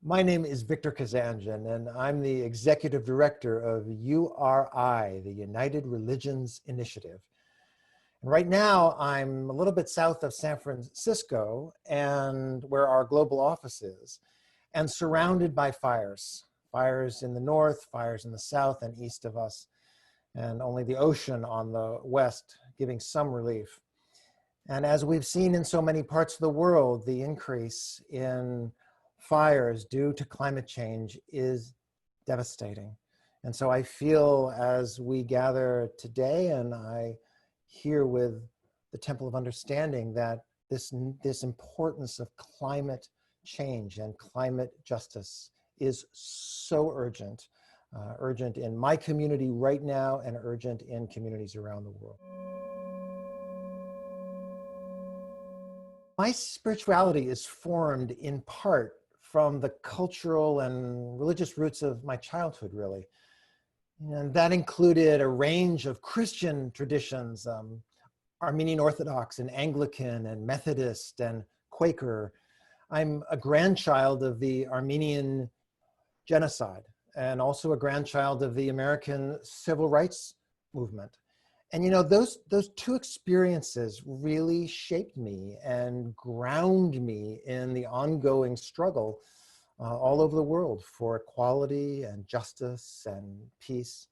My name is Ejfa Kazanjian, and I'm the Executive Director of URI, the United Religions Initiative. And right now, I'm a little bit south of San Francisco, and where our global office is, and surrounded by fires. Fires in the north, fires in the south and east of us, and only the ocean on the west giving some relief. And as we've seen in so many parts of the world, the increase in fires due to climate change is devastating. And so I feel as we gather today, and I hear with the Temple of Understanding, that this importance of climate change and climate justice is so urgent, urgent in my community right now and urgent in communities around the world. My spirituality is formed in part from the cultural and religious roots of my childhood, really. And that included a range of Christian traditions, Armenian Orthodox and Anglican and Methodist and Quaker. I'm a grandchild of the Armenian genocide and also a grandchild of the American civil rights movement. And you know, those two experiences really shaped me and ground me in the ongoing struggle all over the world for equality and justice and peace.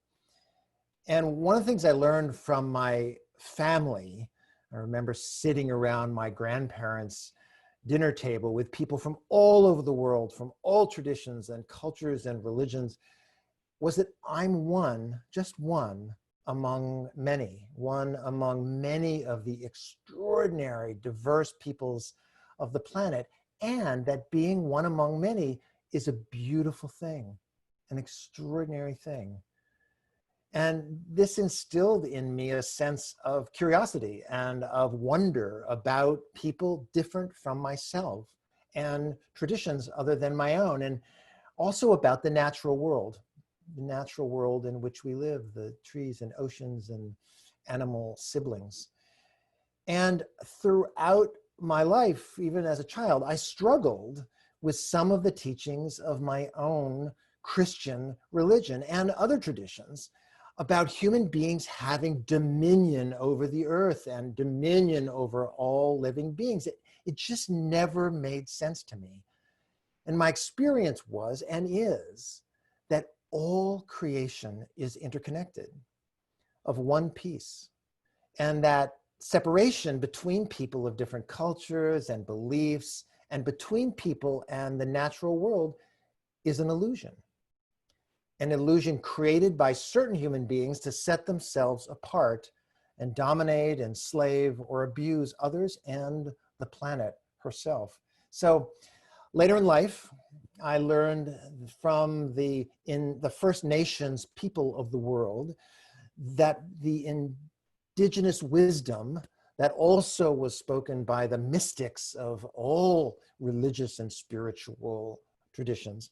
And one of the things I learned from my family, I remember sitting around my grandparents' dinner table with people from all over the world, from all traditions and cultures and religions, was that I'm one, just one, among many, one among many of the extraordinary, diverse peoples of the planet, and that being one among many is a beautiful thing, an extraordinary thing. And this instilled in me a sense of curiosity and of wonder about people different from myself and traditions other than my own, and also about the natural world in which we live, the trees and oceans and animal siblings. And throughout my life, even as a child, I struggled with some of the teachings of my own Christian religion and other traditions about human beings having dominion over the earth and dominion over all living beings. It just never made sense to me. And my experience was and is that all creation is interconnected, of one piece, and that separation between people of different cultures and beliefs and between people and the natural world is an illusion created by certain human beings to set themselves apart and dominate, enslave, or abuse others and the planet herself. So later in life, I learned from in the First Nations people of the world that the indigenous wisdom that also was spoken by the mystics of all religious and spiritual traditions,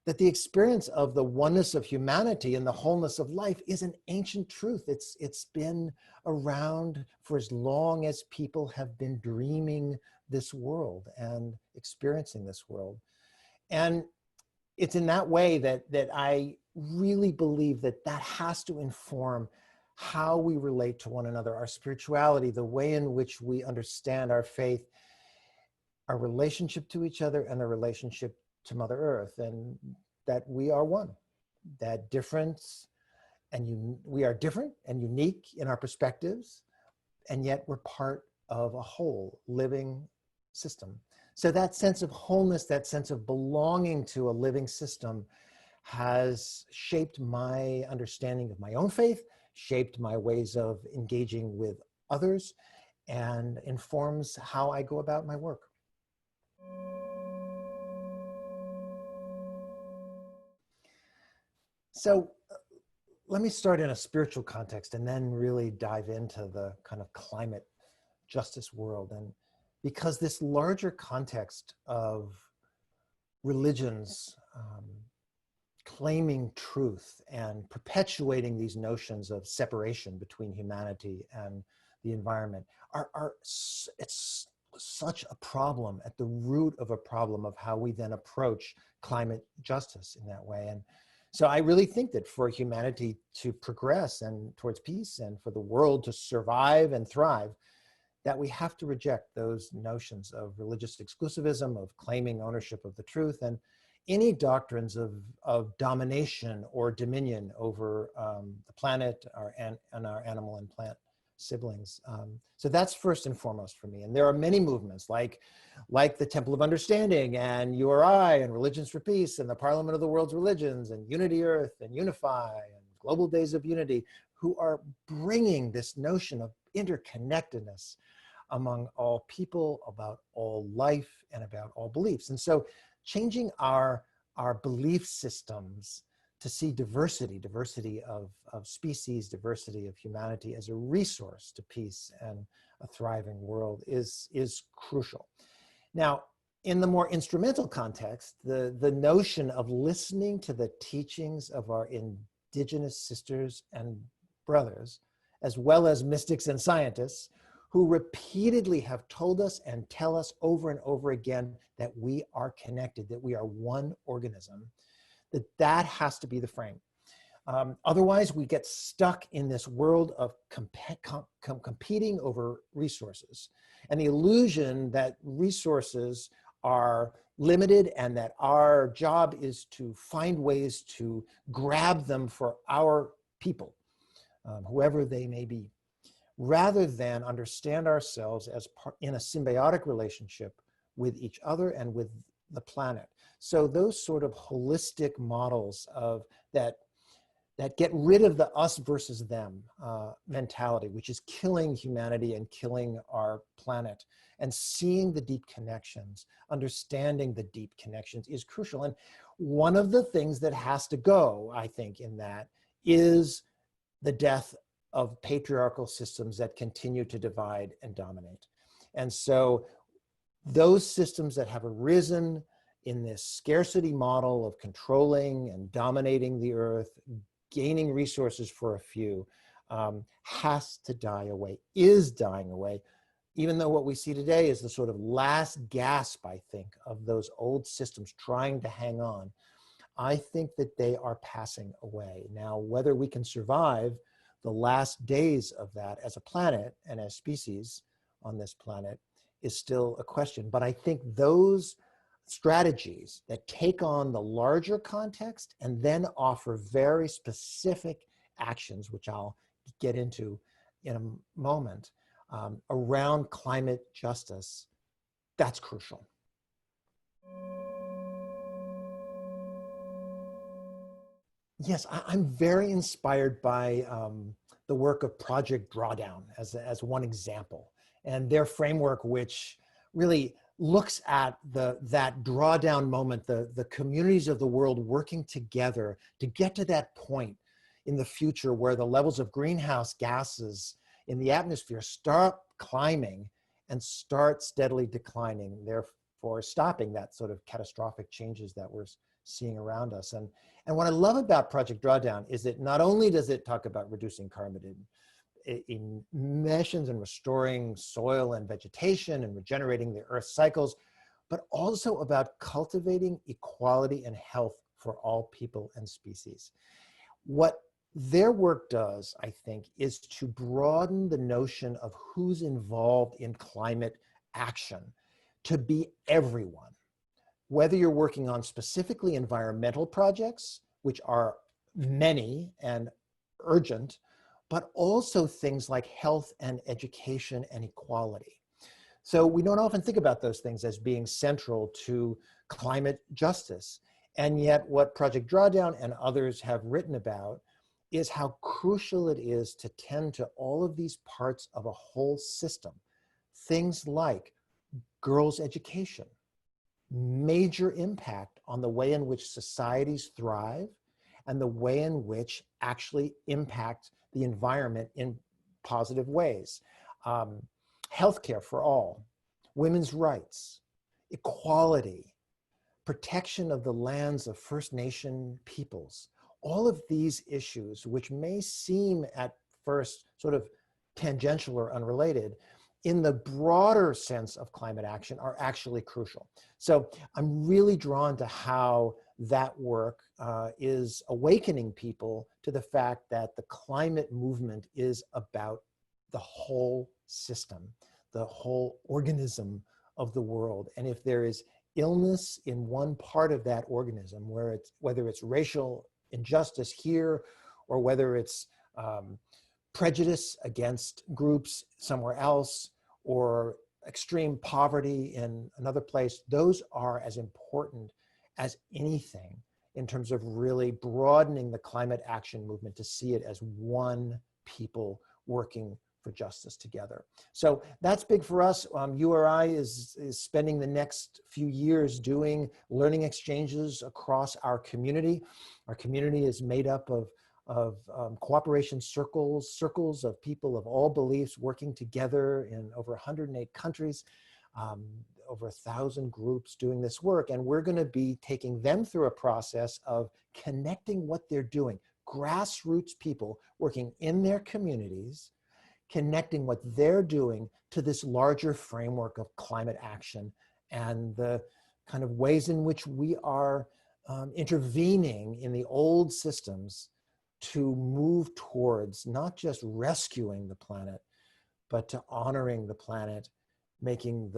that the experience of the oneness of humanity and the wholeness of life is an ancient truth. It's been around for as long as people have been dreaming this world and experiencing this world. And it's in that way that I really believe that has to inform how we relate to one another, our spirituality, the way in which we understand our faith, our relationship to each other, and the relationship to Mother Earth, and that we are one, that we are different and unique in our perspectives, and yet we're part of a whole living system. So that sense of wholeness, that sense of belonging to a living system has shaped my understanding of my own faith, shaped my ways of engaging with others, and informs how I go about my work. So let me start in a spiritual context and then really dive into the kind of climate justice world. And because this larger context of religions claiming truth and perpetuating these notions of separation between humanity and the environment it's such a problem, at the root of a problem of how we then approach climate justice in that way. And so I really think that for humanity to progress and towards peace and for the world to survive and thrive, that we have to reject those notions of religious exclusivism, of claiming ownership of the truth, and any doctrines of domination or dominion over the planet and our animal and plant siblings. So that's first and foremost for me. And there are many movements like the Temple of Understanding and URI and Religions for Peace and the Parliament of the World's Religions and Unity Earth and Unify and Global Days of Unity, who are bringing this notion of interconnectedness among all people, about all life, and about all beliefs. And so changing our belief systems to see diversity of species, diversity of humanity as a resource to peace and a thriving world is crucial. Now, in the more instrumental context, the notion of listening to the teachings of our indigenous sisters and brothers, as well as mystics and scientists, who repeatedly have told us and tell us over and over again that we are connected, that we are one organism, that has to be the frame. Otherwise, we get stuck in this world of competing over resources and the illusion that resources are limited and that our job is to find ways to grab them for our people, whoever they may be, rather than understand ourselves as in a symbiotic relationship with each other and with the planet. So those sort of holistic models of that get rid of the us versus them mentality, which is killing humanity and killing our planet, and seeing the deep connections, understanding the deep connections is crucial. And one of the things that has to go, I think, in that is the death of patriarchal systems that continue to divide and dominate. And so those systems that have arisen in this scarcity model of controlling and dominating the earth, gaining resources for a few, has to die away, is dying away, even though what we see today is the sort of last gasp, I think, of those old systems trying to hang on. I think that they are passing away. Now, whether we can survive the last days of that as a planet and as species on this planet is still a question. But I think those strategies that take on the larger context and then offer very specific actions, which I'll get into in a moment, around climate justice, that's crucial. Yes, I'm very inspired by the work of Project Drawdown as one example, and their framework, which really looks at that drawdown moment, the communities of the world working together to get to that point in the future where the levels of greenhouse gases in the atmosphere start climbing and start steadily declining, therefore stopping that sort of catastrophic changes that we're seeing around us. And what I love about Project Drawdown is that not only does it talk about reducing carbon emissions and restoring soil and vegetation and regenerating the Earth's cycles, but also about cultivating equality and health for all people and species. What their work does, I think, is to broaden the notion of who's involved in climate action to be everyone. Whether you're working on specifically environmental projects, which are many and urgent, but also things like health and education and equality. So we don't often think about those things as being central to climate justice. And yet what Project Drawdown and others have written about is how crucial it is to tend to all of these parts of a whole system. Things like girls' education, major impact on the way in which societies thrive and the way in which actually impact the environment in positive ways. Healthcare for all, women's rights, equality, protection of the lands of First Nation peoples. All of these issues, which may seem at first sort of tangential or unrelated, in the broader sense of climate action are actually crucial. So I'm really drawn to how that work is awakening people to the fact that the climate movement is about the whole system, the whole organism of the world. And if there is illness in one part of that organism, whether it's racial injustice here, or whether it's prejudice against groups somewhere else, or extreme poverty in another place, those are as important as anything in terms of really broadening the climate action movement to see it as one people working for justice together. So that's big for us. URI is spending the next few years doing learning exchanges across our community. Our community is made up of cooperation circles of people of all beliefs working together in over 108 countries, over 1,000 groups doing this work. And we're going to be taking them through a process of connecting what they're doing, grassroots people working in their communities, connecting what they're doing to this larger framework of climate action and the kind of ways in which we are intervening in the old systems to move towards not just rescuing the planet, but to honoring the planet, making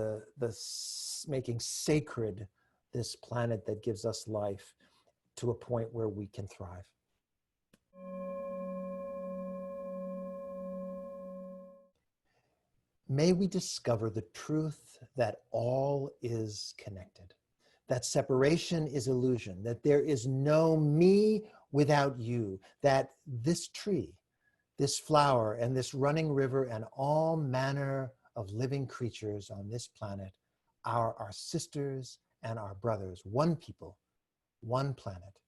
making sacred this planet that gives us life to a point where we can thrive. May we discover the truth that all is connected, that separation is illusion, that there is no me without you, that this tree, this flower, and this running river, and all manner of living creatures on this planet are our sisters and our brothers, one people, one planet,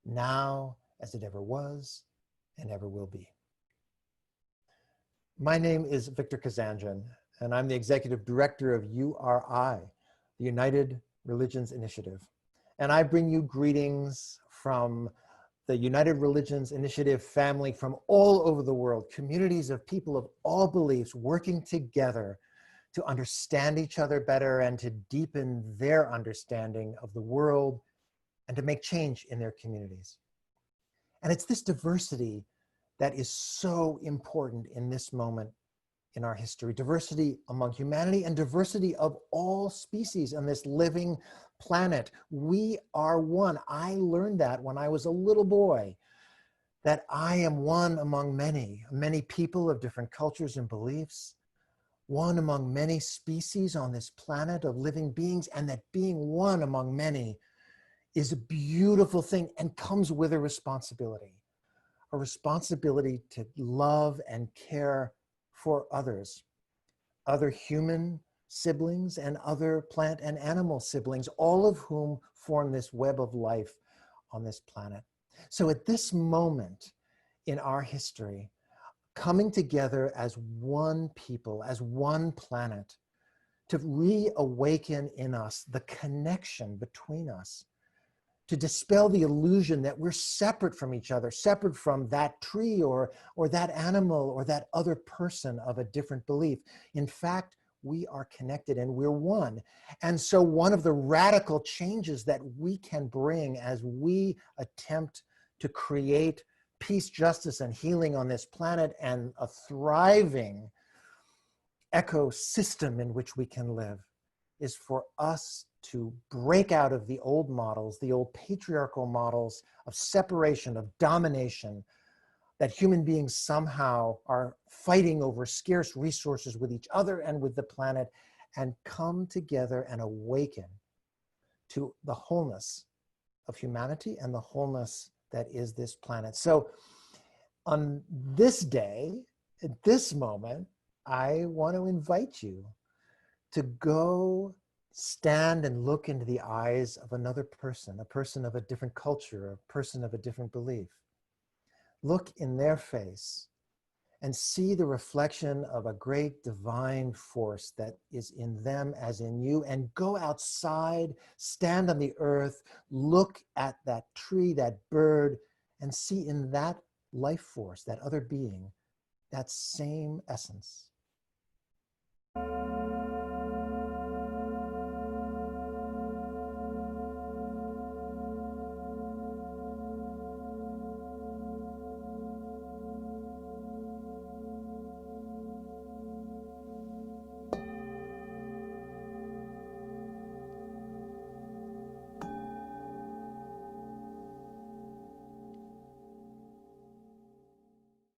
now as it ever was and ever will be. My name is Ejfa Kazanjian, and I'm the Executive Director of URI, the United Religions Initiative. And I bring you greetings from the United Religions Initiative family from all over the world, communities of people of all beliefs working together to understand each other better and to deepen their understanding of the world and to make change in their communities. And it's this diversity that is so important in this moment in our history. Diversity among humanity and diversity of all species on this living planet. We are one. I learned that when I was a little boy, that I am one among many, many people of different cultures and beliefs, one among many species on this planet of living beings, and that being one among many is a beautiful thing and comes with a responsibility to love and care for others, other human siblings and other plant and animal siblings, all of whom form this web of life on this planet. So at this moment in our history, coming together as one people, as one planet, to reawaken in us the connection between us, to dispel the illusion that we're separate from each other, separate from that tree or that animal or that other person of a different belief. In fact, we are connected and we're one. And so one of the radical changes that we can bring as we attempt to create peace, justice, and healing on this planet and a thriving ecosystem in which we can live is for us to break out of the old models, the old patriarchal models of separation, of domination, that human beings somehow are fighting over scarce resources with each other and with the planet, and come together and awaken to the wholeness of humanity and the wholeness that is this planet. So on this day, at this moment, I want to invite you to go stand and look into the eyes of another person, a person of a different culture, a person of a different belief. Look in their face and see the reflection of a great divine force that is in them as in you, and go outside, stand on the earth, look at that tree, that bird, and see in that life force, that other being, that same essence.